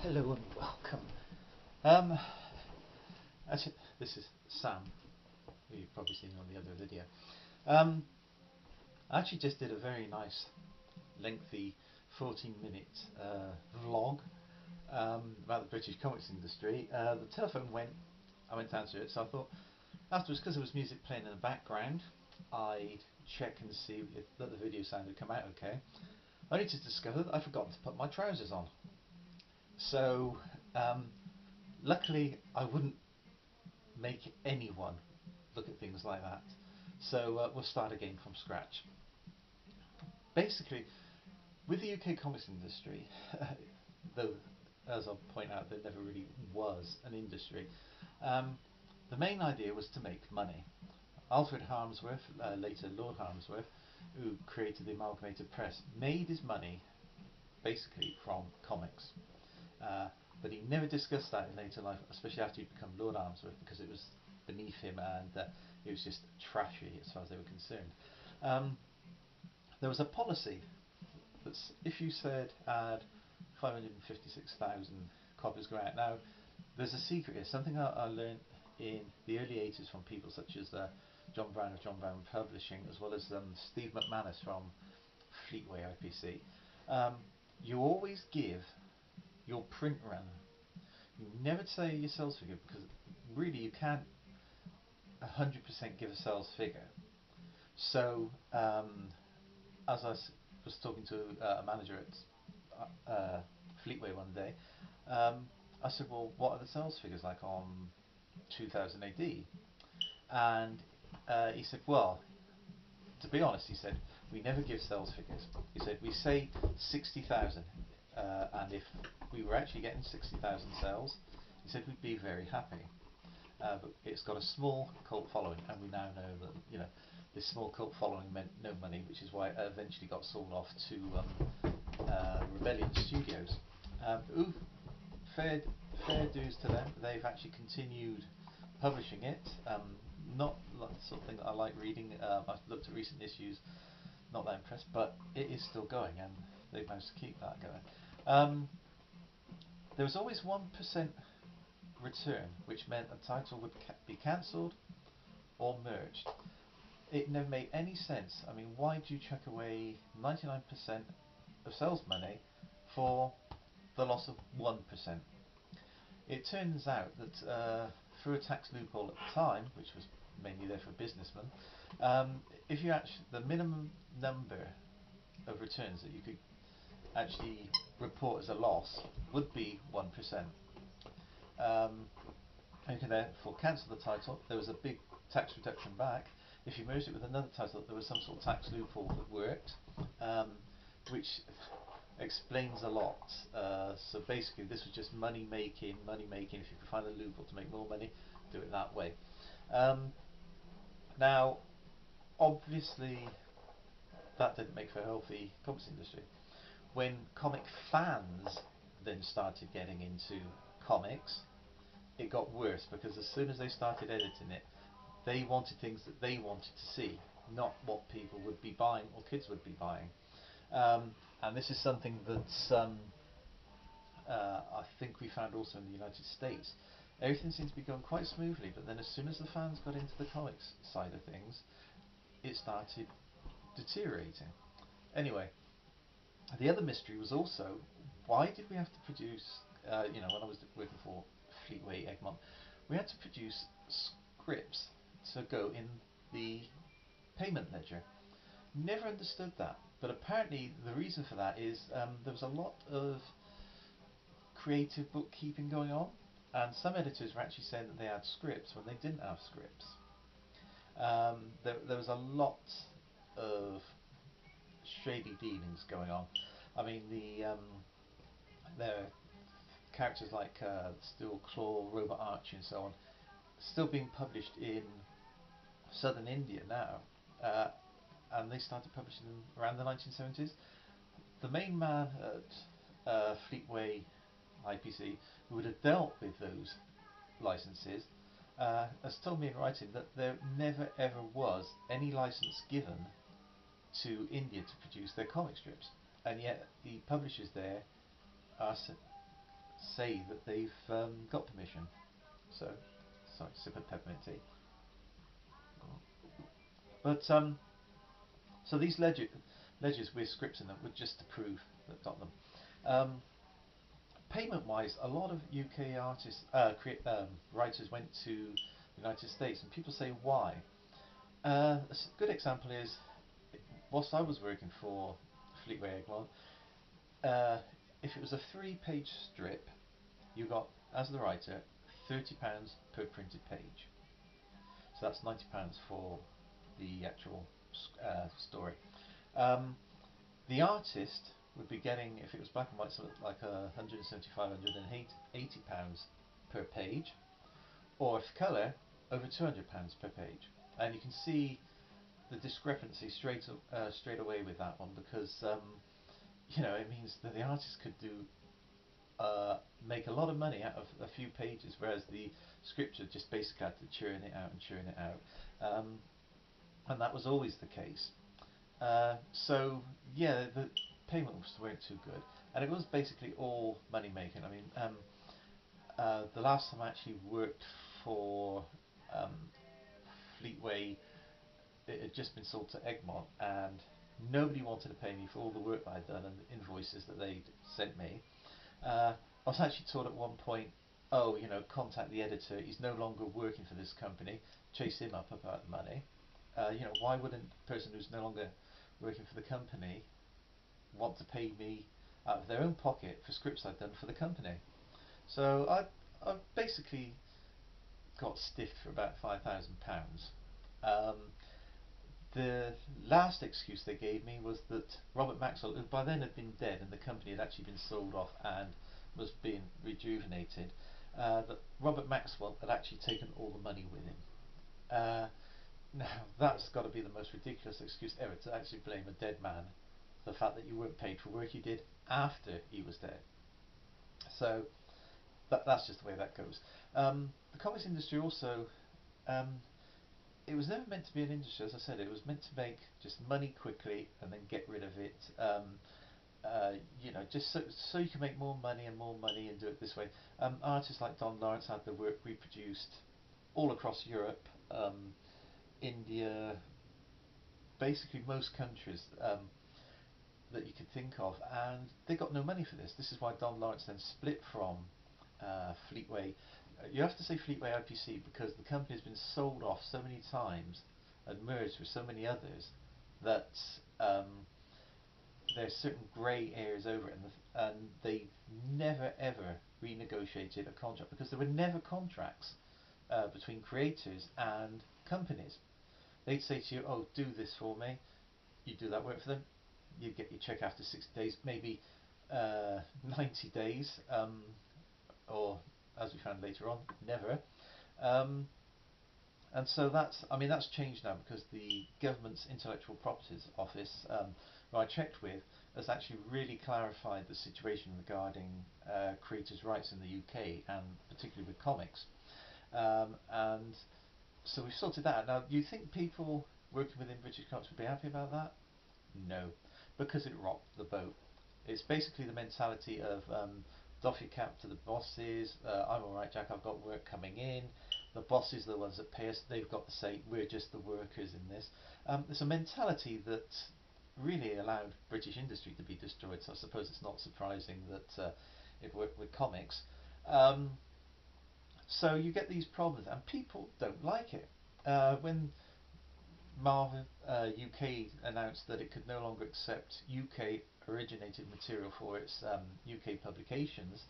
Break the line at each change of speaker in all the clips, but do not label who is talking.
Hello and welcome. Um, actually, this is Sam, who you've probably seen on the other video. Um, I actually just did a very nice, lengthy 14-minute vlog about the British comics industry. The telephone went, I went to answer it, so I thought afterwards, because there was music playing in the background, I'd check and see if that the video sound had come out okay. Only to discover that I'd forgotten to put my trousers on. So, luckily, I wouldn't make anyone look at things like that. So we'll start again from scratch. Basically, with the UK comics industry, though as I'll point out there never really was an industry, um, the main idea was to make money. Alfred Harmsworth, later Lord Harmsworth, who created the Amalgamated Press, made his money basically from comics. But he never discussed that in later life, especially after he'd become Lord Harmsworth, because it was beneath him and it was just trashy as far as they were concerned. There was a policy that if you said add 556,000 copies go out. Now, there's a secret here, something I learned in the early 80s from people such as John Brown of John Brown Publishing, as well as Steve McManus from Fleetway IPC. You always give your print run. You never say your sales figure, because really you can't 100% give a sales figure. So, as I was talking to a manager at Fleetway one day, I said, well, what are the sales figures like on 2000 AD? And he said, well, to be honest, he said, we never give sales figures. He said, we say 60,000, and if we were actually getting 60,000 sales, he said, we'd be very happy. But it's got a small cult following, and we now know that this small cult following meant no money, which is why it eventually got sold off to Rebellion Studios. Ooh, fair dues to them. They've actually continued publishing it. Not the sort of thing that I like reading. I've looked at recent issues, not that impressed, but it is still going, and they've managed to keep that going. There was always 1% return, which meant a title would be cancelled or merged. It never made any sense. I mean, why do you chuck away 99% of sales money for the loss of 1%? It turns out that through a tax loophole at the time, which was mainly there for businessmen, if you actually, the minimum number of returns that you could actually report as a loss would be 1%. You can therefore cancel the title. There was a big tax reduction back. If you merged it with another title, there was some sort of tax loophole that worked, which explains a lot. So basically, this was just money making. If you could find a loophole to make more money, do it that way. Now, obviously, that didn't make for a healthy comics industry. When comic fans then started getting into comics, it got worse, because as soon as they started editing it, they wanted things that they wanted to see, not what people would be buying or kids would be buying. And this is something that I think we found also in the United States. Everything seemed to be going quite smoothly, but then as soon as the fans got into the comics side of things, it started deteriorating. Anyway, the other mystery was also, why did we have to produce, when I was working for Fleetway Egmont, we had to produce scripts to go in the payment ledger. Never understood that, but apparently the reason for that is there was a lot of creative bookkeeping going on, and some editors were actually saying that they had scripts when they didn't have scripts. There was a lot of shady dealings going on. I mean, there are characters like Steel Claw, Robot Archie, and so on, still being published in southern India now, and they started publishing them around the 1970s. The main man at Fleetway IPC, who would have dealt with those licenses, has told me in writing that there never ever was any license given to India to produce their comic strips, and yet the publishers there are say that they've got permission. So, sorry, sip of peppermint tea. But so these ledgers with scripts in them were just to prove that got them. Um, Payment-wise, a lot of UK artists, writers went to the United States, and people say why. A good example is, whilst I was working for Fleetway Egmont, if it was a 3-page strip, you got, as the writer, £30 per printed page. So that's £90 for the actual story. Um, the artist would be getting, if it was black and white, something like £175, £180 per page, or if colour, over £200 per page. And you can see the discrepancy straight away with that one, because it means that the artist could make a lot of money out of a few pages, whereas the scripture just basically had to churn it out and churn it out, and that was always the case. So yeah, the payments weren't too good, and it was basically all money making. I mean, the last time I actually worked for um, Fleetway, it had just been sold to Egmont, and nobody wanted to pay me for all the work that I'd done and the invoices that they'd sent me. I was actually told at one point, oh, contact the editor, he's no longer working for this company, chase him up about the money. Why wouldn't a person who's no longer working for the company want to pay me out of their own pocket for scripts I've done for the company? So I've basically got stiffed for about £5,000. Um, the last excuse they gave me was that Robert Maxwell, who by then had been dead and the company had actually been sold off and was being rejuvenated, that Robert Maxwell had actually taken all the money with him. Now that's got to be the most ridiculous excuse ever, to actually blame a dead man for the fact that you weren't paid for work you did after he was dead. So that's just the way that goes. The comics industry also, um, it was never meant to be an industry. As I said, it was meant to make just money quickly and then get rid of it. Just so you can make more money and do it this way. Artists like Don Lawrence had their work reproduced all across Europe, India, basically most countries that you could think of, and they got no money for this. This is why Don Lawrence then split from Fleetway. You have to say Fleetway IPC because the company has been sold off so many times and merged with so many others that there's certain grey areas over it, and they never ever renegotiated a contract because there were never contracts between creators and companies. They'd say to you, "Oh, do this for me." You do that work for them. You get your check after 60 days, maybe 90 days, or as we found later on, never. Um, and so that's changed now because the government's intellectual properties office, who I checked with, has actually really clarified the situation regarding creators' rights in the UK and particularly with comics. And so we've sorted that out. Now, do you think people working within British Comics would be happy about that? No, because it rocked the boat. It's basically the mentality of doff your cap to the bosses. I'm alright, Jack, I've got work coming in. The bosses are the ones that pay us. They've got to say, we're just the workers in this. It's a mentality that really allowed British industry to be destroyed, so I suppose it's not surprising that it worked with comics. Um, so you get these problems, and people don't like it. When Marvel UK announced that it could no longer accept UK originated material for its UK publications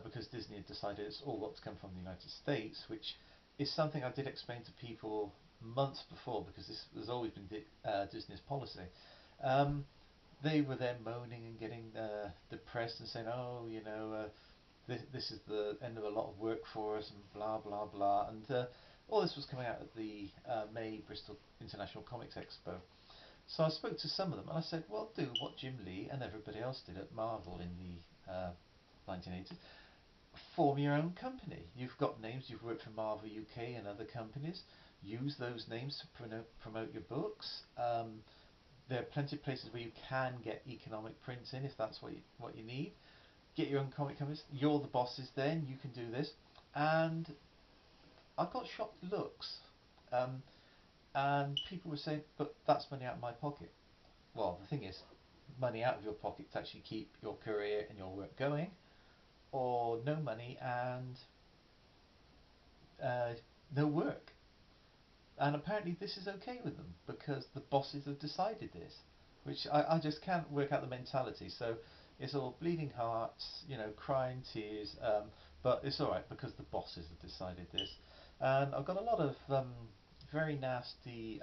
because Disney had decided it's all got to come from the United States, which is something I did explain to people months before because this has always been Disney's policy. Um, they were then moaning and getting depressed and saying, "Oh, this is the end of a lot of work for us," and blah blah blah. And all this was coming out at the May Bristol International Comics Expo. So I spoke to some of them and I said, well, do what Jim Lee and everybody else did at Marvel in the 1980s. Form your own company. You've got names, you've worked for Marvel UK and other companies. Use those names to promote your books. There are plenty of places where you can get economic prints in if that's what you need. get your own comic companies. You're the bosses then, you can do this. And I got shocked looks. Um, and people were saying, but that's money out of my pocket. Well, the thing is, money out of your pocket to actually keep your career and your work going, or no money and uh, no work. And apparently this is okay with them because the bosses have decided this, which I just can't work out the mentality. So it's all bleeding hearts, crying tears, but it's alright because the bosses have decided this. And I've got a lot of very nasty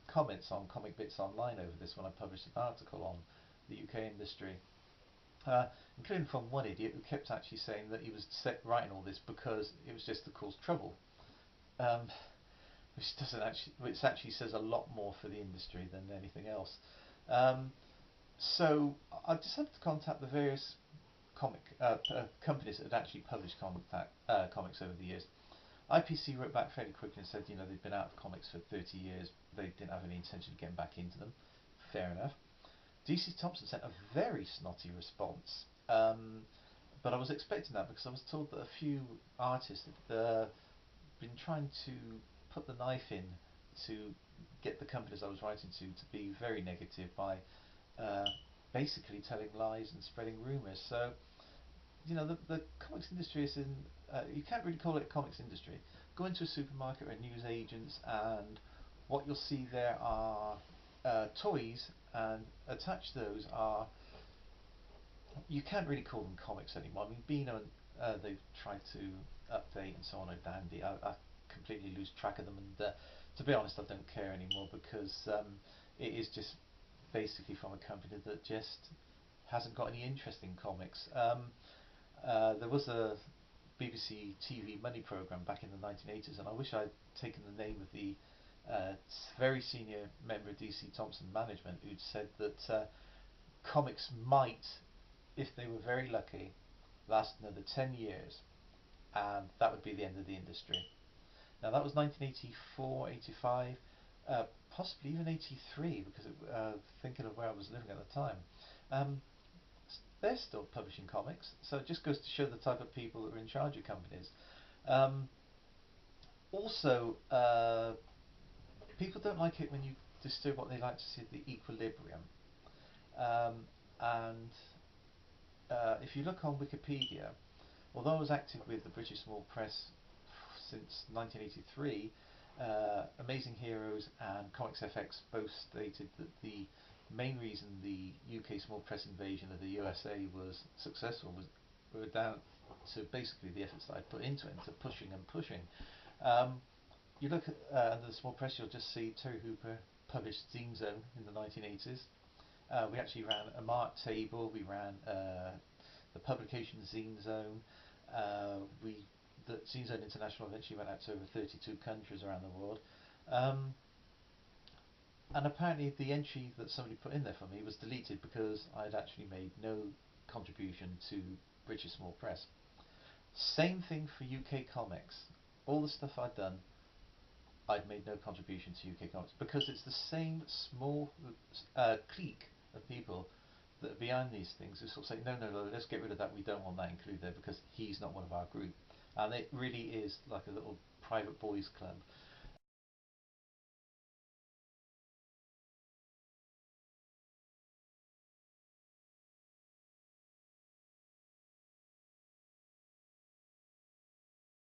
comments on Comic Bits Online over this when I published an article on the UK industry. Including from one idiot who kept actually saying that he was writing all this because it was just to cause trouble. Um, which actually says a lot more for the industry than anything else. Um, so I decided to contact the various companies that had actually published comics over the years. IPC wrote back fairly quickly and said, they've been out of comics for 30 years. They didn't have any intention of getting back into them. Fair enough. DC Thomson sent a very snotty response, but I was expecting that because I was told that a few artists had been trying to put the knife in to get the companies I was writing to be very negative by uh, basically telling lies and spreading rumours. So the comics industry is in. You can't really call it a comics industry. Go into a supermarket or a news agents, and what you'll see there are toys, and attached to those are. You can't really call them comics anymore. I mean, Beano, they've tried to update and so on, or Dandy. I completely lose track of them, and to be honest, I don't care anymore because it is just basically from a company that just hasn't got any interest in comics. There was a BBC TV money programme back in the 1980s, and I wish I'd taken the name of the very senior member of DC Thomson management who'd said that comics might, if they were very lucky, last another 10 years, and that would be the end of the industry. Now that was 1984, 85, possibly even 83, because thinking of where I was living at the time. Um, they're still publishing comics, so it just goes to show the type of people that are in charge of companies. Um, also, people don't like it when you disturb what they like to see the equilibrium. Um, and if you look on Wikipedia, although I was active with the British Small Press since 1983, Amazing Heroes and Comics FX both stated that the main reason the UK small press invasion of the USA was successful were down to basically the efforts that I put into it, into pushing and pushing. Um, you look at under the small press, you'll just see Terry Hooper published Zine Zone in the 1980s. We actually ran a Mart table, we ran the publication Zine Zone. We the Zine Zone International eventually went out to over 32 countries around the world. Um, and apparently the entry that somebody put in there for me was deleted because I'd actually made no contribution to British Small Press. Same thing for UK comics. All the stuff I'd done, I'd made no contribution to UK comics because it's the same small clique of people that are behind these things who sort of say, no, no, no, let's get rid of that. We don't want that included there because he's not one of our group. And it really is like a little private boys club.